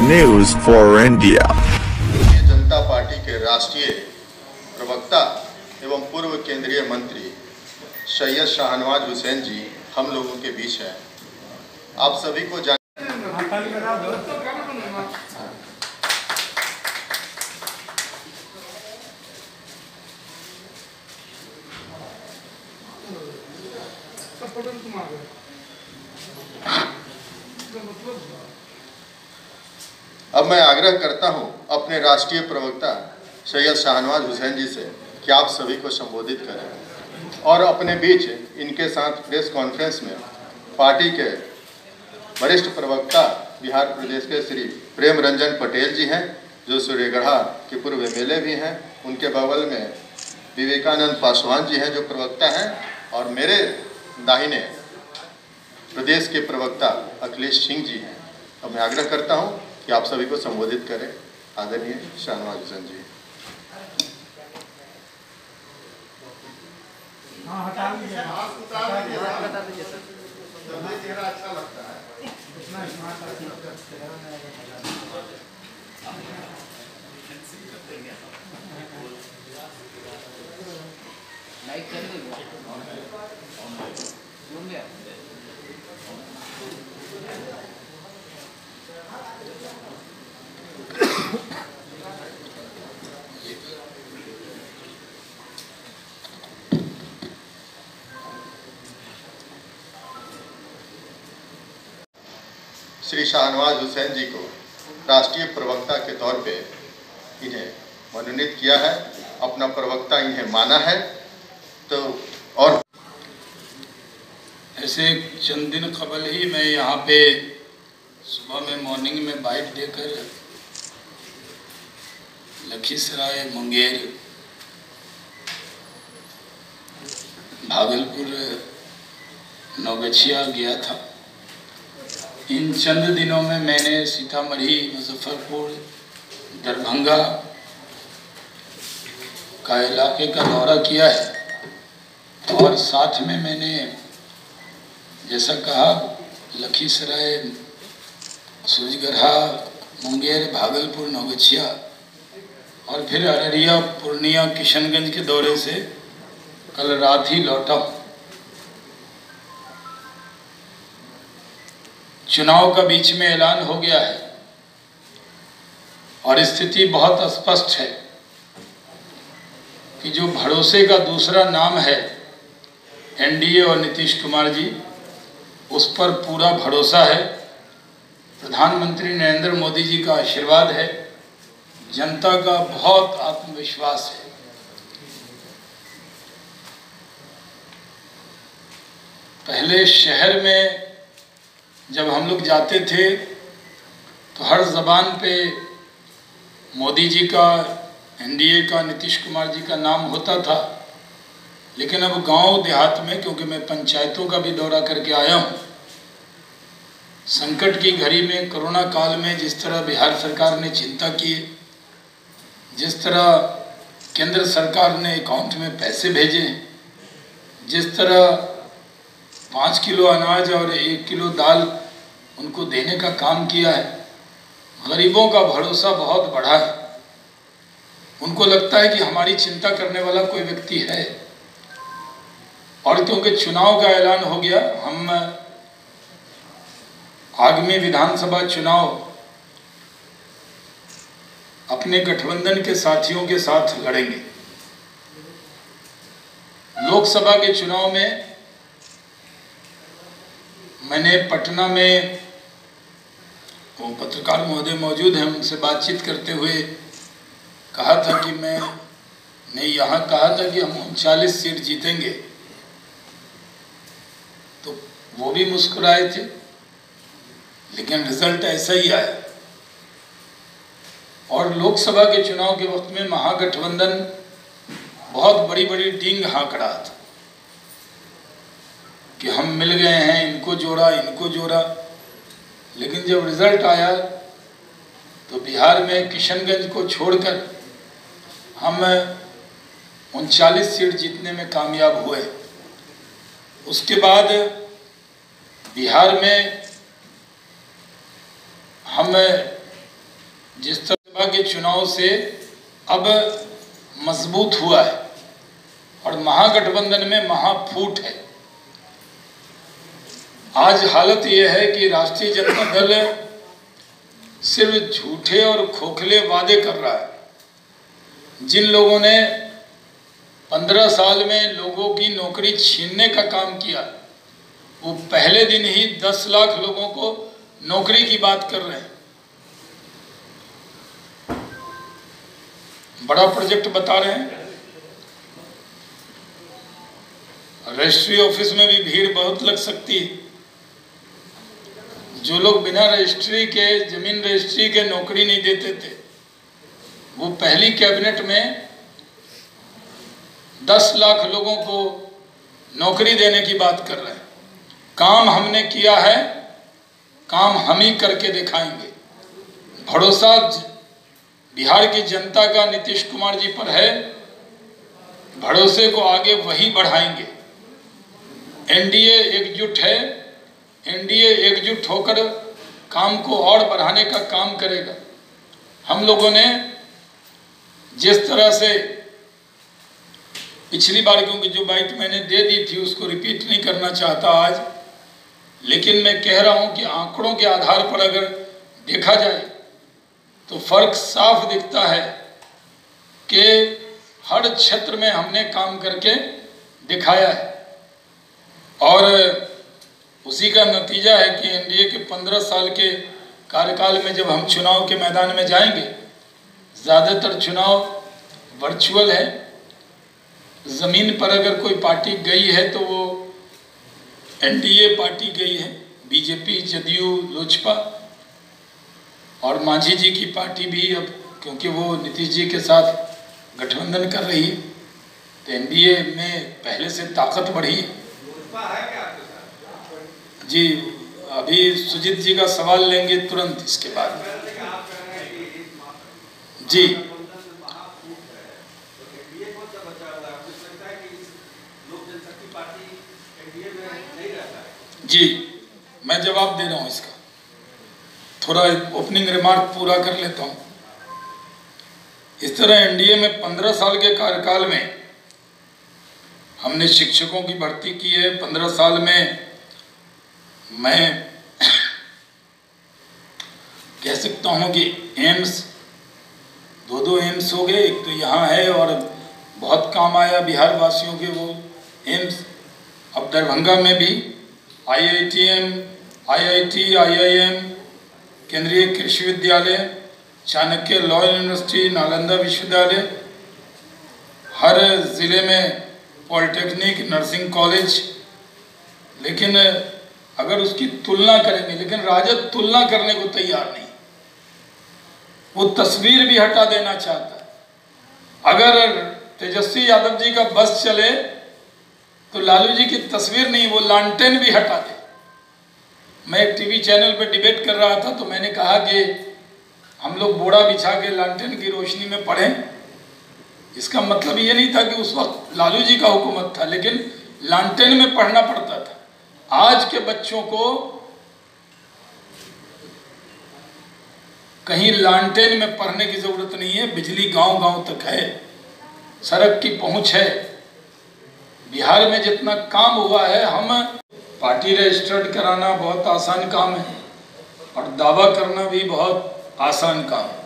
News for India. Bharatiya Janata party के राष्ट्रीय प्रवक्ता एवं पूर्व केंद्रीय मंत्री सैयद शाहनवाज हुसैन जी हम लोगों के बीच हैं। आप सभी को अब मैं आग्रह करता हूं अपने राष्ट्रीय प्रवक्ता सैयद शाहनवाज हुसैन जी से कि आप सभी को संबोधित करें और अपने बीच इनके साथ प्रेस कॉन्फ्रेंस में पार्टी के वरिष्ठ प्रवक्ता बिहार प्रदेश के श्री प्रेम रंजन पटेल जी हैं, जो सूर्यगढ़ा के पूर्व एमएलए भी हैं। उनके बगल में विवेकानंद पासवान जी हैं, जो प्रवक्ता हैं, और मेरे दाहिने प्रदेश के प्रवक्ता अखिलेश सिंह जी हैं। अब मैं आग्रह करता हूं कि आप सभी को संबोधित करें। आदरणीय शाहनवाज हुसैन जी। अच्छा लगता है। श्री शाहनवाज हुसैन जी को राष्ट्रीय प्रवक्ता के तौर पे इन्हें मनोनीत किया है, अपना प्रवक्ता इन्हें माना है। तो और ऐसे चंद दिन कबल ही मैं यहाँ पे सुबह में मॉर्निंग में बाइट देकर लखीसराय, मुंगेर, भागलपुर, नौगछिया गया था। इन चंद दिनों में मैंने सीतामढ़ी, मुजफ्फरपुर, दरभंगा का इलाके का दौरा किया है और साथ में मैंने जैसा कहा लखीसराय, सूरजगढ़ा, मुंगेर, भागलपुर, नौगछिया और फिर अररिया, पूर्णिया, किशनगंज के दौरे से कल रात ही लौटा हूँ। चुनाव का बीच में ऐलान हो गया है और स्थिति बहुत स्पष्ट है कि जो भरोसे का दूसरा नाम है एनडीए और नीतीश कुमार जी, उस पर पूरा भरोसा है। प्रधानमंत्री नरेंद्र मोदी जी का आशीर्वाद है, जनता का बहुत आत्मविश्वास है। पहले शहर में जब हम लोग जाते थे तो हर ज़बान पे मोदी जी का, एनडीए का, नीतीश कुमार जी का नाम होता था। लेकिन अब गांव देहात में, क्योंकि मैं पंचायतों का भी दौरा करके आया हूँ, संकट की घड़ी में, कोरोना काल में जिस तरह बिहार सरकार ने चिंता की, जिस तरह केंद्र सरकार ने अकाउंट में पैसे भेजे, जिस तरह 5 किलो अनाज और 1 किलो दाल उनको देने का काम किया है, गरीबों का भरोसा बहुत बढ़ा है। उनको लगता है कि हमारी चिंता करने वाला कोई व्यक्ति है। और क्योंकि चुनाव का ऐलान हो गया, हम आगामी विधानसभा चुनाव अपने गठबंधन के साथियों के साथ लड़ेंगे। लोकसभा के चुनाव में मैंने पटना में, वो पत्रकार महोदय मौजूद हैं, उनसे बातचीत करते हुए कहा था कि मैंने यहाँ कहा था कि हम 39 सीट जीतेंगे, तो वो भी मुस्कुराए थे। लेकिन रिजल्ट ऐसा ही आया और लोकसभा के चुनाव के वक्त में महागठबंधन बहुत बड़ी बड़ी डींग हाँक रहा था कि हम मिल गए हैं, इनको जोड़ा, इनको जोड़ा। लेकिन जब रिजल्ट आया तो बिहार में किशनगंज को छोड़कर हम 39 सीट जीतने में कामयाब हुए। उसके बाद बिहार में हम जिस तरह के चुनाव से अब मजबूत हुआ है और महागठबंधन में महाफूट है। आज हालत यह है कि राष्ट्रीय जनता दल सिर्फ झूठे और खोखले वादे कर रहा है। जिन लोगों ने 15 साल में लोगों की नौकरी छीनने का काम किया, वो पहले दिन ही 10 लाख लोगों को नौकरी की बात कर रहे हैं। बड़ा प्रोजेक्ट बता रहे हैं। रजिस्ट्री ऑफिस में भी भीड़ बहुत लग सकती है। जो लोग बिना रजिस्ट्री के, जमीन रजिस्ट्री के नौकरी नहीं देते थे, वो पहली कैबिनेट में 10 लाख लोगों को नौकरी देने की बात कर रहे हैं। काम हमने किया है, काम हम ही करके दिखाएंगे। भरोसा बिहार की जनता का नीतीश कुमार जी पर है, भरोसे को आगे वही बढ़ाएंगे। एनडीए एकजुट है, एनडीए एकजुट होकर काम को और बढ़ाने का काम करेगा। हम लोगों ने जिस तरह से पिछली बार, क्योंकि जो बाइट मैंने दे दी थी उसको रिपीट नहीं करना चाहता आज, लेकिन मैं कह रहा हूं कि आंकड़ों के आधार पर अगर देखा जाए तो फर्क साफ दिखता है कि हर क्षेत्र में हमने काम करके दिखाया है। और उसी का नतीजा है कि एनडीए के 15 साल के कार्यकाल में जब हम चुनाव के मैदान में जाएंगे, ज़्यादातर चुनाव वर्चुअल है। ज़मीन पर अगर कोई पार्टी गई है तो वो एनडीए पार्टी गई है, बीजेपी, जदयू, लोजपा, और मांझी जी की पार्टी भी अब, क्योंकि वो नीतीश जी के साथ गठबंधन कर रही है, तो एनडीए में पहले से ताकत बढ़ी है। जी, अभी सुजीत जी का सवाल लेंगे तुरंत इसके बाद। जी जी, मैं जवाब दे रहा हूँ इसका। थोड़ा ओपनिंग रिमार्क पूरा कर लेता हूँ। इस तरह एनडीए में 15 साल के कार्यकाल में हमने शिक्षकों की भर्ती की है। 15 साल में मैं कह सकता हूँ कि एम्स, 2 एम्स हो गए। एक तो यहाँ है और बहुत काम आया बिहार वासियों के वो एम्स। अब दरभंगा में भी IITM, IIT, IIM, केंद्रीय कृषि विद्यालय, चाणक्य लॉ यूनिवर्सिटी, नालंदा विश्वविद्यालय, हर ज़िले में पॉलिटेक्निक, नर्सिंग कॉलेज। लेकिन अगर उसकी तुलना करेंगे, लेकिन राजद तुलना करने को तैयार नहीं, वो तस्वीर भी हटा देना चाहता है। अगर तेजस्वी यादव जी का बस चले तो लालू जी की तस्वीर नहीं, वो लांटेन भी हटा दे। मैं एक टीवी चैनल पर डिबेट कर रहा था तो मैंने कहा कि हम लोग बोरा बिछा के लालटेन की रोशनी में पढ़ें। इसका मतलब ये नहीं था कि उस वक्त लालू जी का हुकूमत था, लेकिन लालटेन में पढ़ना पड़ता था। आज के बच्चों को कहीं लालटेन में पढ़ने की जरूरत नहीं है। बिजली गांव-गांव तक है, सड़क की पहुंच है। बिहार में जितना काम हुआ है, हम पार्टी रजिस्टर्ड कराना बहुत आसान काम है और दावा करना भी बहुत आसान काम है।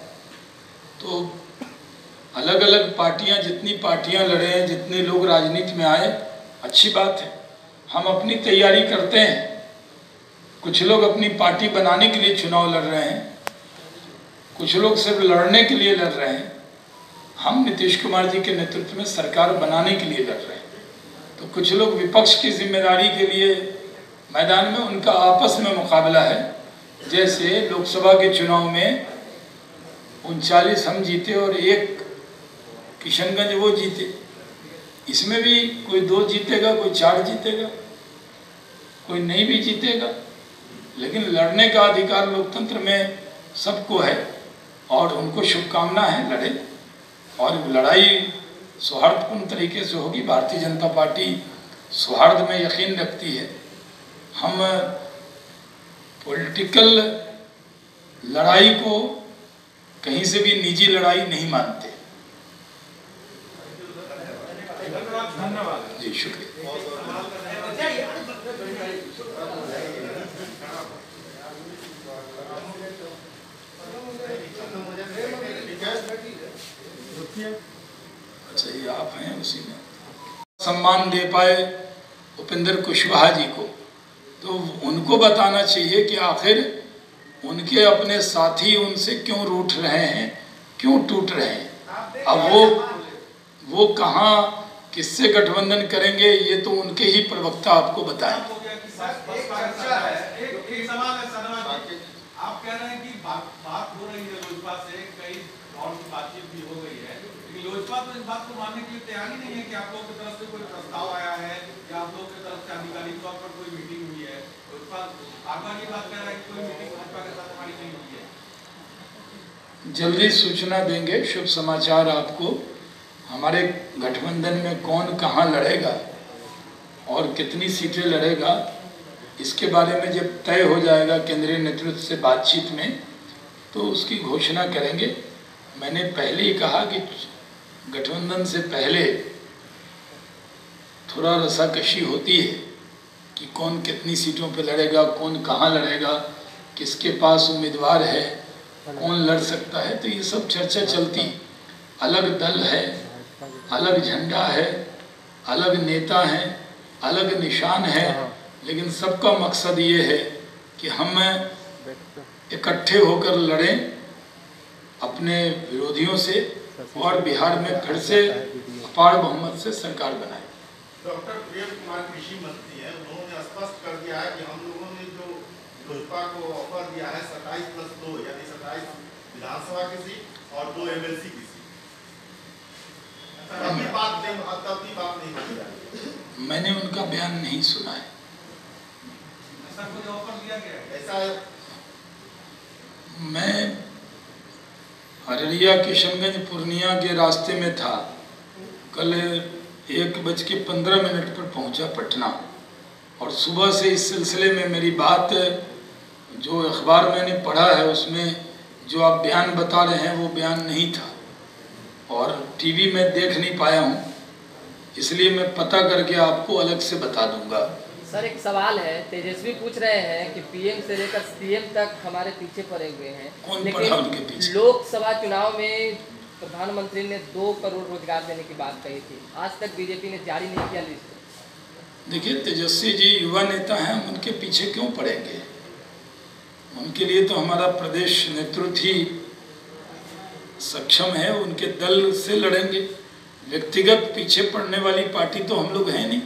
तो अलग अलग पार्टियां, जितनी पार्टियां लड़े हैं, जितने लोग राजनीति में आए, अच्छी बात है। हम अपनी तैयारी करते हैं। कुछ लोग अपनी पार्टी बनाने के लिए चुनाव लड़ रहे हैं, कुछ लोग सिर्फ लड़ने के लिए लड़ रहे हैं। हम नीतीश कुमार जी के नेतृत्व में सरकार बनाने के लिए लड़ रहे हैं। तो कुछ लोग विपक्ष की जिम्मेदारी के लिए मैदान में, उनका आपस में मुकाबला है। जैसे लोकसभा के चुनाव में 39 हम जीते और 1 किशनगंज वो जीते। इसमें भी कोई 2 जीतेगा, कोई 4 जीतेगा, कोई नहीं भी जीतेगा। लेकिन लड़ने का अधिकार लोकतंत्र में सबको है और उनको शुभकामना है, लड़े। और लड़ाई सौहार्दपूर्ण तरीके से होगी। भारतीय जनता पार्टी सौहार्द में यकीन रखती है। हम पॉलिटिकल लड़ाई को कहीं से भी निजी लड़ाई नहीं मानते। धन्यवाद जी, शुक्रिया। अच्छा, ये आप हैं उसी में। सम्मान दे पाए उपेंद्र कुशवाहा जी को, तो उनको बताना चाहिए कि आखिर उनके अपने साथी उनसे क्यों रूठ रहे हैं, क्यों टूट रहे हैं। अब वो कहाँ किससे गठबंधन करेंगे, ये तो उनके ही प्रवक्ता आपको बताएंगे। आप कह रहे हैं कि बात हो रही है लोजपा से, कई और की बातचीत भी हो गई है, लेकिन लोजपा तो इस बात को मानने के लिए तैयार ही नहीं है कि आप लोगों की तरफ से कोई प्रस्ताव आया है या आप लोगों की तरफ से आधिकारिक तौर पर कोई मीटिंग हुई है। लोजपा बार-बार ये बात कह रहा है कि कोई मीटिंग भाजपा के साथ हमारी नहीं हुई है। जल्दी सूचना देंगे, शुभ समाचार आपको। हमारे गठबंधन में कौन कहाँ लड़ेगा और कितनी सीटें लड़ेगा, इसके बारे में जब तय हो जाएगा केंद्रीय नेतृत्व से बातचीत में, तो उसकी घोषणा करेंगे। मैंने पहले ही कहा कि गठबंधन से पहले थोड़ा रसाकशी होती है कि कौन कितनी सीटों पे लड़ेगा, कौन कहाँ लड़ेगा, किसके पास उम्मीदवार है, कौन लड़ सकता है, तो ये सब चर्चा चलती। अलग दल है, अलग झंडा है, अलग नेता हैं, अलग निशान है, लेकिन सबका मकसद ये है कि हम इकट्ठे होकर लड़ें अपने विरोधियों से और बिहार में फिर से अपार बहुमत से सरकार बनाए। डॉक्टर प्रियम कुमार कृषि मंत्री हैं, उन्होंने स्पष्ट कर दिया है कि हम लोगों ने जो लोजपा को ऑफर दिया है 27+2 यानी 27 विधानसभा की सीट और 2 MLC की सीट, तब भी बात नहीं होती है। मैंने उनका बयान नहीं सुना है। ऐसा कोई ऑफर दिया गया है? ऐसा मैं अररिया किशनगंज पूर्णिया के रास्ते में था, कल 1:15 पर पहुंचा पटना, और सुबह से इस सिलसिले में मेरी बात, जो अखबार मैंने पढ़ा है उसमें जो आप बयान बता रहे हैं वो बयान नहीं था, और टीवी में देख नहीं पाया हूं, इसलिए मैं पता करके आपको अलग से बता दूंगा। सर, एक सवाल है, तेजस्वी पूछ रहे हैं कि पीएम से लेकर सीएम तक हमारे पीछे पड़े हुए हैं। कौन पड़ा उनके पीछे? लोकसभा चुनाव में प्रधानमंत्री ने 2 करोड़ रोजगार देने की बात कही थी, आज तक बीजेपी ने जारी नहीं किया लिस्ट। देखिए, तेजस्वी जी युवा नेता हैं, हम उनके पीछे क्यों पड़ेंगे? उनके लिए तो हमारा प्रदेश नेतृत्व ही सक्षम है, उनके दल से लड़ेंगे। व्यक्तिगत पीछे पड़ने वाली पार्टी तो हम लोग हैं नहीं,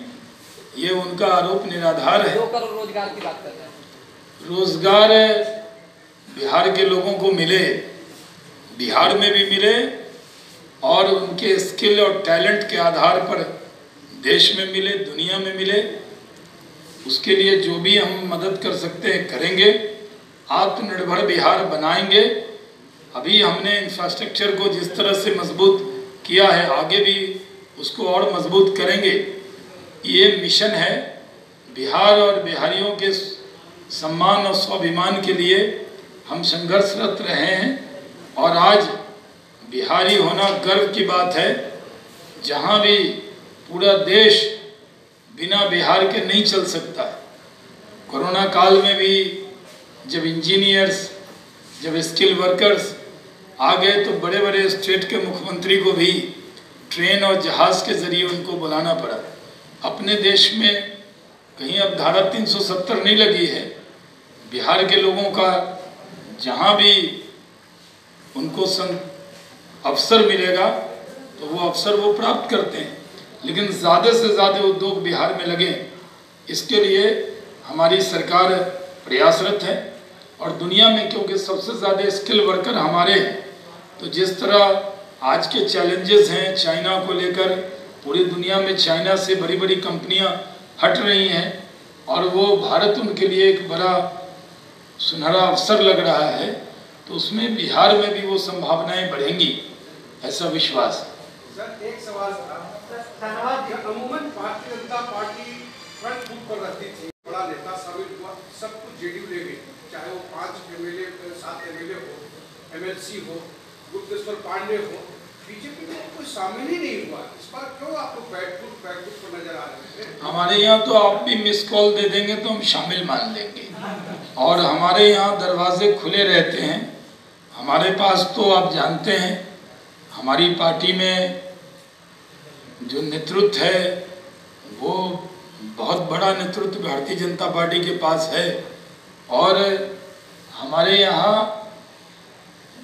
ये उनका आरोप निराधार है। 2 करोड़ रोजगार की बात कर रहे हैं। रोजगार बिहार के लोगों को मिले, बिहार में भी मिले, और उनके स्किल और टैलेंट के आधार पर देश में मिले, दुनिया में मिले। उसके लिए जो भी हम मदद कर सकते हैं करेंगे। आत्मनिर्भर बिहार बनाएंगे। अभी हमने इंफ्रास्ट्रक्चर को जिस तरह से मजबूत किया है, आगे भी उसको और मजबूत करेंगे। ये मिशन है। बिहार और बिहारियों के सम्मान और स्वाभिमान के लिए हम संघर्षरत रहे हैं, और आज बिहारी होना गर्व की बात है। जहाँ भी पूरा देश बिना बिहार के नहीं चल सकता। कोरोना काल में भी जब इंजीनियर्स, जब स्किल वर्कर्स आ गए, तो बड़े बड़े स्टेट के मुख्यमंत्री को भी ट्रेन और जहाज़ के ज़रिए उनको बुलाना पड़ा। अपने देश में कहीं अब धारा 370 नहीं लगी है। बिहार के लोगों का जहाँ भी उनको अवसर मिलेगा तो वो अवसर वो प्राप्त करते हैं, लेकिन ज़्यादा से ज़्यादा उद्योग बिहार में लगे, इसके लिए हमारी सरकार प्रयासरत है। और दुनिया में क्योंकि सबसे ज़्यादा स्किल वर्कर हमारे हैं, तो जिस तरह आज के चैलेंजेस हैं चाइना को लेकर, पूरी दुनिया में चाइना से बड़ी बड़ी कंपनियां हट रही हैं, और वो भारत उनके लिए एक बड़ा सुनहरा अवसर लग रहा है, तो उसमें बिहार में भी वो संभावनाएं बढ़ेंगी, ऐसा विश्वास है। सर, एक सवाल अमूमन Bharatiya Janata party front foot पर रहती थी, बड़ा नेता शामिल हुआ, सब कुछ जेडीयू ले गई, चाहे वो 5 MLA 7 MLA हो, MLC हो, गुप्तेश्वर पांडे हो, बीजेपी में कोई शामिल ही नहीं हुआ। इस बार क्यों आप लोग बैकफुट पर नजर आ रहे हैं? हमारे यहाँ तो आप भी मिस कॉल दे देंगे तो हम शामिल मान लेंगे, और हमारे यहाँ दरवाजे खुले रहते हैं। हमारे पास तो आप जानते हैं हमारी पार्टी में जो नेतृत्व है वो बहुत बड़ा नेतृत्व भारतीय जनता पार्टी के पास है, और हमारे यहाँ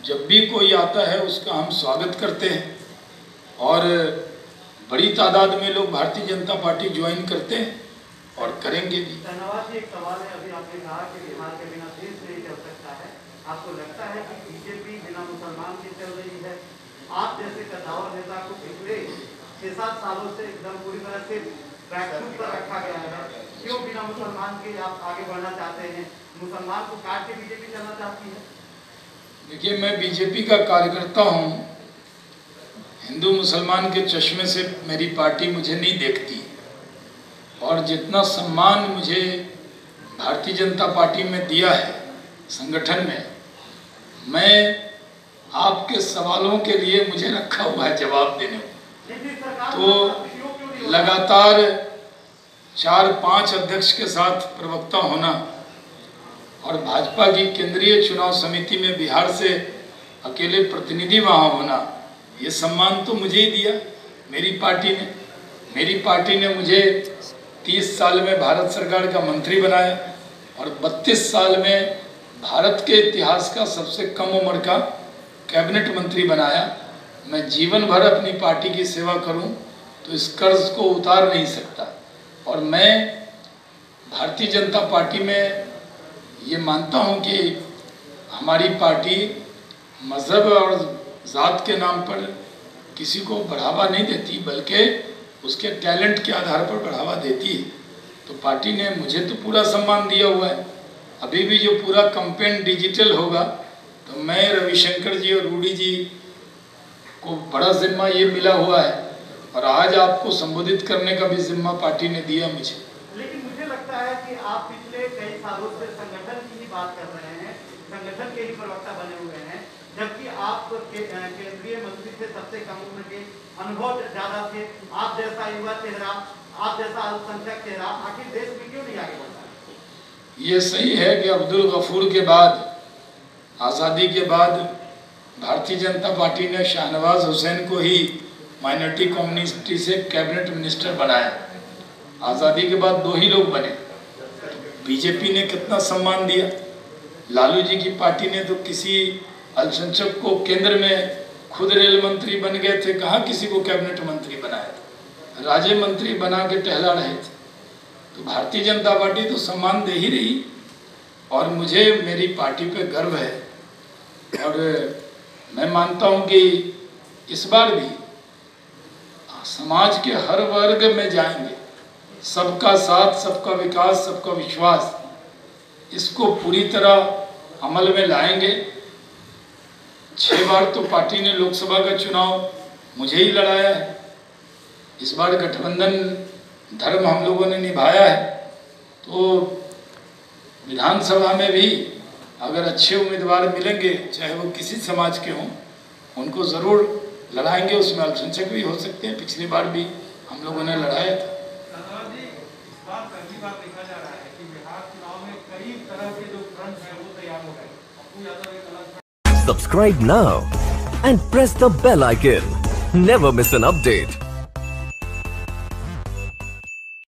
जब भी कोई आता है उसका हम स्वागत करते हैं, और बड़ी तादाद में लोग भारतीय जनता पार्टी ज्वाइन करते हैं और करेंगे भी। धन्यवाद जी। एक सवाल है, अभी आपने कहा कि बिहार के बिना देश नहीं चल सकता है। आपको लगता है कि बीजेपी बिना मुसलमान के चल रही है? आप जैसे कद्दावर नेता को पिछले 6-7 सालों से एकदम पूरी तरह से बैकफुट पर रखा गया है, क्यों बिना मुसलमान के आप आगे बढ़ना चाहते हैं? मुसलमान को काट के बीजेपी चलना चाहती है? देखिए, मैं बीजेपी का कार्यकर्ता हूँ। हिंदू मुसलमान के चश्मे से मेरी पार्टी मुझे नहीं देखती, और जितना सम्मान मुझे भारतीय जनता पार्टी में दिया है संगठन में, मैं आपके सवालों के लिए मुझे रखा हुआ है जवाब देने को। तो लगातार 4-5 अध्यक्ष के साथ प्रवक्ता होना और भाजपा की केंद्रीय चुनाव समिति में बिहार से अकेले प्रतिनिधि वहाँ होना, ये सम्मान तो मुझे ही दिया मेरी पार्टी ने। मेरी पार्टी ने मुझे 30 साल में भारत सरकार का मंत्री बनाया और 32 साल में भारत के इतिहास का सबसे कम उम्र का कैबिनेट मंत्री बनाया। मैं जीवन भर अपनी पार्टी की सेवा करूं तो इस कर्ज को उतार नहीं सकता, और मैं भारतीय जनता पार्टी में ये मानता हूं कि हमारी पार्टी मज़हब और ज़ात के नाम पर किसी को बढ़ावा नहीं देती, बल्कि उसके टैलेंट के आधार पर बढ़ावा देती है। तो पार्टी ने मुझे तो पूरा सम्मान दिया हुआ है। अभी भी जो पूरा कैंपेन डिजिटल होगा तो मैं, रविशंकर जी और रूडी जी को बड़ा जिम्मा ये मिला हुआ है, और आज आपको संबोधित करने का भी जिम्मा पार्टी ने दिया मुझे। लेकिन मुझे लगता है कि आप पिछले कई सालों से संगठन की ही बात कर रहे हैं, संगठन के ही प्रवक्ता बने हुए हैं, जबकि आप केंद्रीय मंत्री थे, सबसे कम उम्र के, अनुभव ज्यादा थे। आप जैसा युवा चेहरा, आप जैसा अल्पसंख्यक चेहरा, आखिर देश में क्यों नहीं आगे बढ़ता? ये सही है कि अब्दुल गफूर के बाद, आज़ादी के बाद भारतीय जनता पार्टी ने शाहनवाज हुसैन को ही माइनॉरिटी कम्युनिटी से कैबिनेट मिनिस्टर बनाया। आज़ादी के बाद 2 ही लोग बने। बीजेपी ने कितना सम्मान दिया। लालू जी की पार्टी ने तो किसी अल्पसंख्यक को केंद्र में खुद रेल मंत्री बन गए थे, कहाँ किसी को कैबिनेट मंत्री बनाया था, राज्य मंत्री बना के टहला रहे थे। तो भारतीय जनता पार्टी तो सम्मान दे ही रही, और मुझे मेरी पार्टी पे गर्व है, और मैं मानता हूँ कि इस बार भी समाज के हर वर्ग में जाएंगे। सबका साथ, सबका विकास, सबका विश्वास, इसको पूरी तरह अमल में लाएंगे। 6 बार तो पार्टी ने लोकसभा का चुनाव मुझे ही लड़ाया है। इस बार गठबंधन धर्म हम लोगों ने निभाया है, तो विधानसभा में भी अगर अच्छे उम्मीदवार मिलेंगे, चाहे वो किसी समाज के हों, उनको ज़रूर लड़ाएंगे। उसमें अल्पसंख्यक भी हो सकते हैं, पिछली बार भी हम लोगों ने लड़ाया था। इस बार पहली बार देखा जा रहा है कि बिहार चुनाव में कई तरह के जो फ्रंट है वो तैयार हो गए। अपू यादव एक अलग। Subscribe now and press the bell icon. Never miss an update.